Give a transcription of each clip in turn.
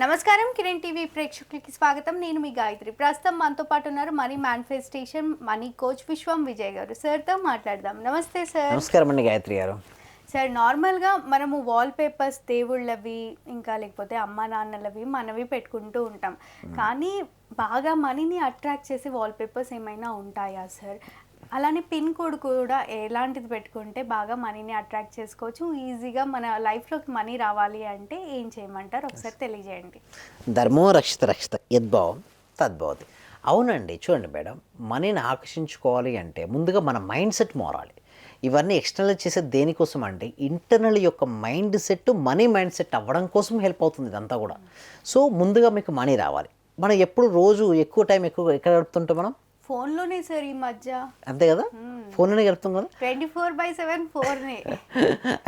నమస్కారం కిరణ్ టీవీ ప్రేక్షకులకి స్వాగతం. నేను మీ గాయత్రి. ప్రస్తుతం మనతో పాటు ఉన్నారు మనీ మేనిఫెస్టేషన్ మనీ కోచ్ విశ్వం విజయ్ గారు. సార్తో మాట్లాడదాం. నమస్తే సార్. నమస్కారం అండి గాయత్రి గారు. సార్, నార్మల్గా మనము వాల్ పేపర్స్ దేవుళ్ళవి ఇంకా లేకపోతే అమ్మ నాన్నలవి మనవి పెట్టుకుంటూ ఉంటాం. కానీ బాగా మనీని అట్రాక్ట్ చేసే వాల్ పేపర్స్ ఏమైనా ఉంటాయా సార్? అలానే పిన్ కోడ్ కూడా ఎలాంటిది పెట్టుకుంటే బాగా మనీని అట్రాక్ట్ చేసుకోవచ్చు, ఈజీగా మన లైఫ్లోకి మనీ రావాలి అంటే ఏం చేయమంటారు? ఒకసారి తెలియజేయండి. ధర్మో రక్షిత రక్షిత యద్భావం తద్భవతి. అవునండి, చూడండి మేడం, మనీని ఆకర్షించుకోవాలి అంటే ముందుగా మన మైండ్ సెట్ మారాలి. ఇవన్నీ ఎక్స్టర్నల్ చేసే దేనికోసం అంటే ఇంటర్నల్ యొక్క mind set money mind set అవ్వడం కోసం హెల్ప్ అవుతుంది ఇదంతా కూడా. సో ముందుగా మీకు మనీ రావాలి. మనం ఎప్పుడు రోజు ఎక్కువ టైం ఎక్కడ గడుపుతుంటాం మనం? ఫోన్లోనే సార్ ఈ మధ్య. అంతే కదా, ఫోన్లోనే గడుపుతాం కదా, 24/7 ఫోన్నే.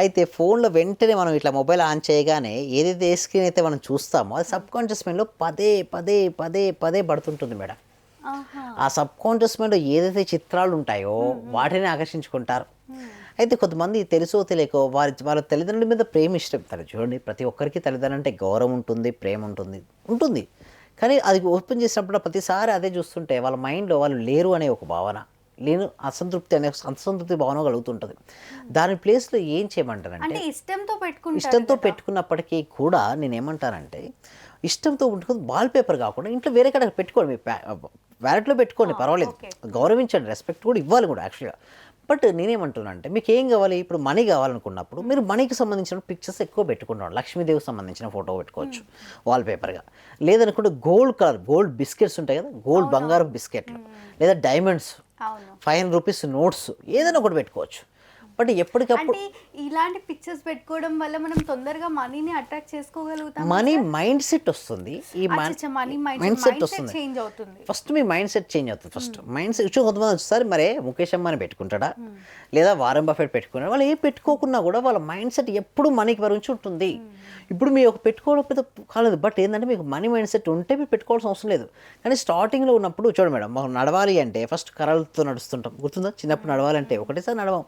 అయితే ఫోన్లో వెంటనే మనం ఇట్లా మొబైల్ ఆన్ చేయగానే ఏదైతే ఏ స్క్రీన్ అయితే మనం చూస్తామో అది సబ్ కాన్షియస్ మైండ్లో పదే పదే పదే పదే పడుతుంటుంది మేడం. ఆ సబ్ కాన్షియస్ మైండ్లో ఏదైతే చిత్రాలు ఉంటాయో వాటిని ఆకర్షించుకుంటారు. అయితే కొంతమంది తెలుసో తెలియకో వాళ్ళ తల్లిదండ్రుల మీద ప్రేమ ఇష్టపడతారు. చూడండి, ప్రతి ఒక్కరికి తల్లిదండ్రులు అంటే గౌరవం ఉంటుంది, ప్రేమ ఉంటుంది. కానీ అది ఓపెన్ చేసినప్పుడు ప్రతిసారి అదే చూస్తుంటే వాళ్ళ మైండ్లో వాళ్ళు లేరు అనే ఒక భావన, లేను అసంతృప్తి భావన కలుగుతుంటుంది. దాని ప్లేస్లో ఏం చేయమంటారంటే ఇష్టంతో పెట్టుకున్నప్పటికీ కూడా నేను ఏమంటానంటే ఇష్టంతో ఉంటుంది వాల్ పేపర్ కాకుండా ఇంట్లో వేరే కడ పెట్టుకోండి, మీ వ్యాలెట్లో పెట్టుకోండి, పర్వాలేదు, గౌరవించండి, రెస్పెక్ట్ కూడా ఇవ్వాలి కూడా యాక్చువల్గా. బట్ నేనేమంటున్నా అంటే మీకు ఏం కావాలి, ఇప్పుడు మనీ కావాలనుకున్నప్పుడు మీరు మనీకి సంబంధించిన పిక్చర్స్ ఎక్కువ పెట్టుకుంటాం. లక్ష్మీదేవికి సంబంధించిన ఫోటో పెట్టుకోవచ్చు వాల్పేపర్గా. లేదనుకుంటే గోల్డ్ బిస్కెట్స్ ఉంటాయి కదా, గోల్డ్ బంగారం బిస్కెట్లు, లేదా డైమండ్స్, 500 రూపీస్ నోట్స్, ఏదైనా ఒకటి పెట్టుకోవచ్చు. బట్ ఎప్పటికప్పుడు ఇలాంటి పిక్చర్స్ పెట్టుకోవడం వల్ల మనం తొందరగా మనీని అట్రాక్ట్ చేసుకోగలుగుతాం. మనీ మైండ్ సెట్ వస్తుంది. ఈ మైండ్ సెట్ వస్తుంది. ఫస్ట్ మీ మైండ్ సెట్ చేంజ్ అవుతుంది. ఫస్ట్ మైండ్ సెట్ కొంతమంది వచ్చేసరి మరే ముఖేష్ అంబానీ పెట్టుకుంటాడా, లేదా వారెన్ బఫెట్ పెట్టుకున్నాడు, వాళ్ళు ఏం పెట్టుకోకున్నా కూడా వాళ్ళ మైండ్ సెట్ ఎప్పుడు మనీకి వరించి ఉంటుంది. ఇప్పుడు మీ ఒక పెట్టుకోవడం పెద్ద కాలేదు, బట్ ఏంటంటే మీకు మనీ మైండ్ సెట్ ఉంటే మీరు పెట్టుకోవాల్సిన అవసరం లేదు. కానీ స్టార్టింగ్లో ఉన్నప్పుడు చూడండి మేడం, మాకు నడవాలి అంటే ఫస్ట్ కర్రలతో నడుస్తుంటాం, గుర్తుందా? చిన్నప్పుడు నడవాలంటే ఒకటేసారి నడవం.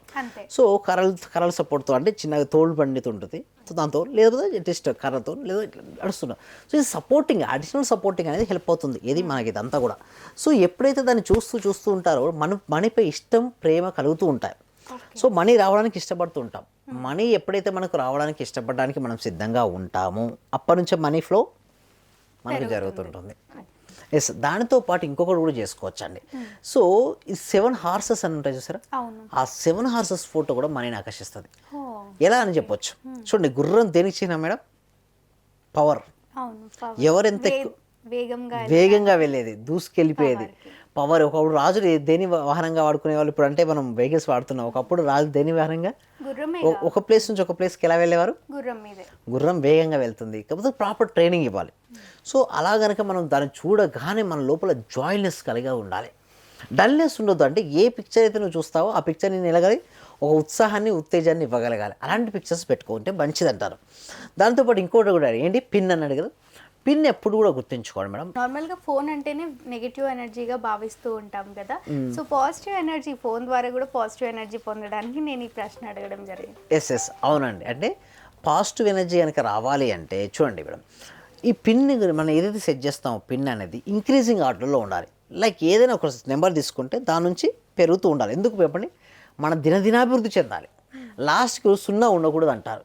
సో కర్రల సపోర్ట్తో అంటే చిన్నగా తోలు బండితో ఉంటుంది, సో దాంతో లేకపోతే జస్ట్ కర్రతో లేదా నడుస్తున్నాం. సో ఇది సపోర్టింగ్, అడిషనల్ సపోర్టింగ్ అనేది హెల్ప్ అవుతుంది. ఏది మనకి ఇదంతా కూడా. సో ఎప్పుడైతే దాన్ని చూస్తూ ఉంటారో మనపై ఇష్టం, ప్రేమ కలుగుతూ ఉంటాయి. సో మనీ రావడానికి ఇష్టపడుతూ ఉంటాం. మనీ ఎప్పుడైతే మనకు రావడానికి ఇష్టపడడానికి మనం సిద్ధంగా ఉంటామో అప్పటి నుంచే మనీ ఫ్లో మనకు జరుగుతుంటుంది. ఎస్, దానితో పాటు ఇంకొకటి కూడా చేసుకోవచ్చండి. సో ఈ 7 హార్సెస్ అని ఉంటాయి చూసారా, ఆ 7 హార్సెస్ ఫోటో కూడా మనీని ఆకర్షిస్తుంది. ఎలా అని చెప్పొచ్చు. చూడండి, గుర్రం దేనికి చిహ్నం మేడం? పవర్. ఎవరెంత వేగంగా వెళ్ళేది, దూసుకెళ్ళిపోయేది, పవర్. ఒకప్పుడు రాజులు దేని వాహనంగా వాడుకునే వాళ్ళు, ఇప్పుడు అంటే మనం వెహికల్స్ వాడుతున్నాం. ఒకప్పుడు రాజు దేని వాహనంగా ఒక ప్లేస్ నుంచి ఒక ప్లేస్కి ఎలా వెళ్ళేవారు? గుర్రం వేగంగా వెళ్తుంది, కాకపోతే ప్రాపర్ ట్రైనింగ్ ఇవ్వాలి. సో అలా కనుక మనం దాన్ని చూడగానే మన లోపల జాయ్నెస్ కలిగా ఉండాలి, డల్నెస్ ఉండొద్దు. అంటే ఏ పిక్చర్ అయితే నువ్వు చూస్తావో ఆ పిక్చర్ నేను ఎలాగలి ఒక ఉత్సాహాన్ని, ఉత్తేజాన్ని ఇవ్వగలగాలి. అలాంటి పిక్చర్స్ పెట్టుకుంటే మంచిది అంటారు. దాంతోపాటు ఇంకోటి కూడా ఏంటి, పిన్ అన్నాడు కదా, పిన్ ఎప్పుడు కూడా గుర్తుంచుకోండి మేడం. నార్మల్గా ఫోన్ అంటేనే నెగిటివ్ ఎనర్జీగా భావిస్తూ ఉంటాం కదా. సో పాజిటివ్ ఎనర్జీ, ఫోన్ ద్వారా కూడా పాజిటివ్ ఎనర్జీ పొందడానికి నేను ఈ ప్రశ్న అడగడం జరిగింది. ఎస్ అవునండి. అంటే పాజిటివ్ ఎనర్జీ కనుక రావాలి అంటే చూడండి మేడం, ఈ పిన్ మనం ఏదైతే సెట్ చేస్తామో పిన్ అనేది ఇంక్రీజింగ్ ఆర్డర్లో ఉండాలి. లైక్ ఏదైనా ఒక నెంబర్ తీసుకుంటే దాని నుంచి పెరుగుతూ ఉండాలి. ఎందుకు చెప్పండి, మన దినదినాభివృద్ధి చెందాలి. లాస్ట్కి 0 ఉండకూడదు అంటారు.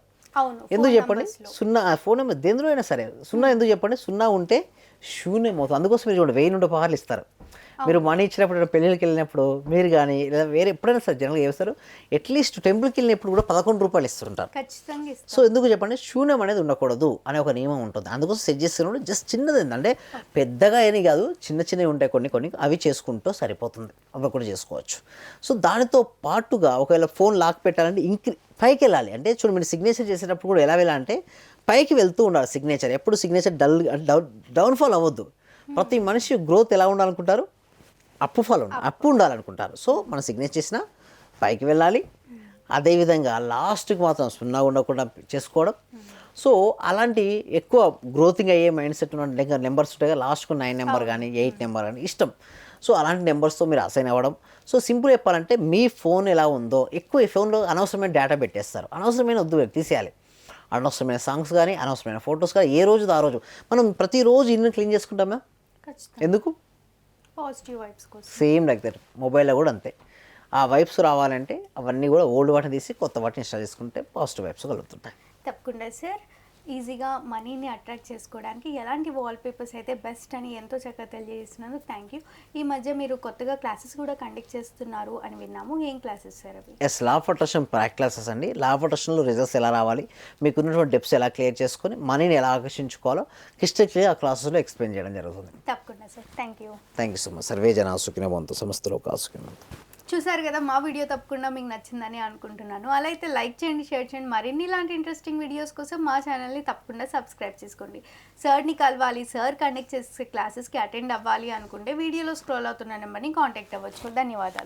ఎందుకు చెప్పండి? 0 ఫోన్ నెంబర్ దేనిలో అయినా సరే 0 ఎందుకు చెప్పండి? 0 ఉంటే శూన్యం అవుతుంది. అందుకోసం మీరు చూడండి 1000 నుండి పవర్లు ఇస్తారు. మీరు మనీ ఇచ్చినప్పుడు, పెళ్ళిళ్ళకి వెళ్ళినప్పుడు మీరు కానీ లేదా వేరే ఎప్పుడైనా సరే జనరల్గా ఏస్తారు, అట్లీస్ట్ టెంపుల్కి వెళ్ళినప్పుడు కూడా 11 రూపాయలు ఇస్తుంటారు. సో ఎందుకు చెప్పండి, శూన్యం అనేది ఉండకూడదు అనే ఒక నియమం ఉంటుంది. అందుకోసం సెట్ చేస్తున్నప్పుడు జస్ట్ చిన్నది ఏంటంటే, పెద్దగా ఏమీ కాదు, చిన్నవి ఉంటాయి కొన్ని అవి చేసుకుంటూ సరిపోతుంది, అవి కూడా చేసుకోవచ్చు. సో దానితో పాటుగా ఒకవేళ ఫోన్ లాక్ పెట్టాలంటే పైకి వెళ్ళాలి. అంటే చూడండి, మీరు సిగ్నేచర్ చేసేటప్పుడు కూడా ఎలా వెళ్ళాలంటే పైకి వెళ్తూ ఉండాలి సిగ్నేచర్. ఎప్పుడు సిగ్నేచర్ డౌన్ఫాల్ అవ్వద్దు. ప్రతి మనిషి గ్రోత్ ఎలా ఉండాలనుకుంటారు? అప్పు ఉండాలనుకుంటారు. సో మనం సిగ్నేచర్ చేసినా పైకి వెళ్ళాలి. అదేవిధంగా లాస్ట్కి మాత్రం 0 ఉండకుండా చేసుకోవడం. సో అలాంటి ఎక్కువ గ్రోతింగ్ అయ్యే మైండ్ సెట్ ఉన్న నెంబర్స్ ఉంటాయి కదా, లాస్ట్కు 9 నెంబర్ కానీ 8 నెంబర్ కానీ ఇష్టం. సో అలాంటి నెంబర్స్తో మీరు అసైన్ అవ్వడం. సో సింపుల్ చెప్పాలంటే మీ ఫోన్ ఎలా ఉందో, ఎక్కువ ఈ ఫోన్లో అనవసరమైన డేటా పెట్టేస్తారు, అనవసరమైన వద్దు తీసేయాలి. అనవసరమైన సాంగ్స్ కానీ అనవసరమైన ఫొటోస్ కానీ ఏ రోజు ఆ రోజు మనం ప్రతిరోజు ఇల్లు క్లీన్ చేసుకుంటామా? ఖచ్చితంగా ఎందుకు? పాజిటివ్ వైబ్స్ కోసం. సేమ్ లైక్ దట్ మొబైల్లో కూడా అంతే. ఆ వైబ్స్ రావాలంటే అవన్నీ కూడా ఓల్డ్ వాటిని తీసి కొత్త వాటిని ఇన్స్టాల్ చేసుకుంటే పాజిటివ్ వైబ్స్ కలుగుతుంటాయి. తప్పకుండా సార్. ఈజీగా మనీని అట్రాక్ట్ చేసుకోవడానికి ఎలాంటి వాల్పేపర్స్ అయితే బెస్ట్ అని ఎంతో చక్కగా తెలియజేస్తున్నందుకు థ్యాంక్ యూ. ఈ మధ్య మీరు కొత్తగా క్లాసెస్ కూడా కండక్ట్ చేస్తున్నారు అని విన్నాము. ఏం క్లాసెస్ సార్ అవి? Yes, law of attraction Praak classes అండి. లా ఆఫ్ అట్రాక్షన్లో రిజల్ట్స్ ఎలా రావాలి, మీకు ఉన్నటువంటి డెప్స్ ఎలా క్లియర్ చేసుకొని మనీని ఎలా ఆకర్షించుకోవాలో క్రిస్టల్ క్లియర్ ఆ క్లాసెస్లో ఎక్స్ప్లెయిన్ చేయడం జరుగుతుంది. తప్పకుండా sir. Thank you. Thank you so much. Survey జనా సుఖినో భవంతు, సమస్తలో సుఖినో భవంతు. చూసారు కదా, మా వీడియో తప్పకుండా మీకు నచ్చిందని అనుకుంటున్నాను. అలా అయితే లైక్ చేయండి, షేర్ చేయండి. మరిన్ని ఇలాంటి ఇంట్రెస్టింగ్ వీడియోస్ కోసం మా ఛానల్ని తప్పకుండా సబ్స్క్రైబ్ చేసుకోండి. సార్ని కలవాలి, సార్ కండక్ట్ చేసే క్లాసెస్కి అటెండ్ అవ్వాలి అనుకుంటే వీడియోలో స్క్రోల్ అవుతున్న నెంబర్ని కాంటాక్ట్ అవ్వచ్చు. ధన్యవాదాలు.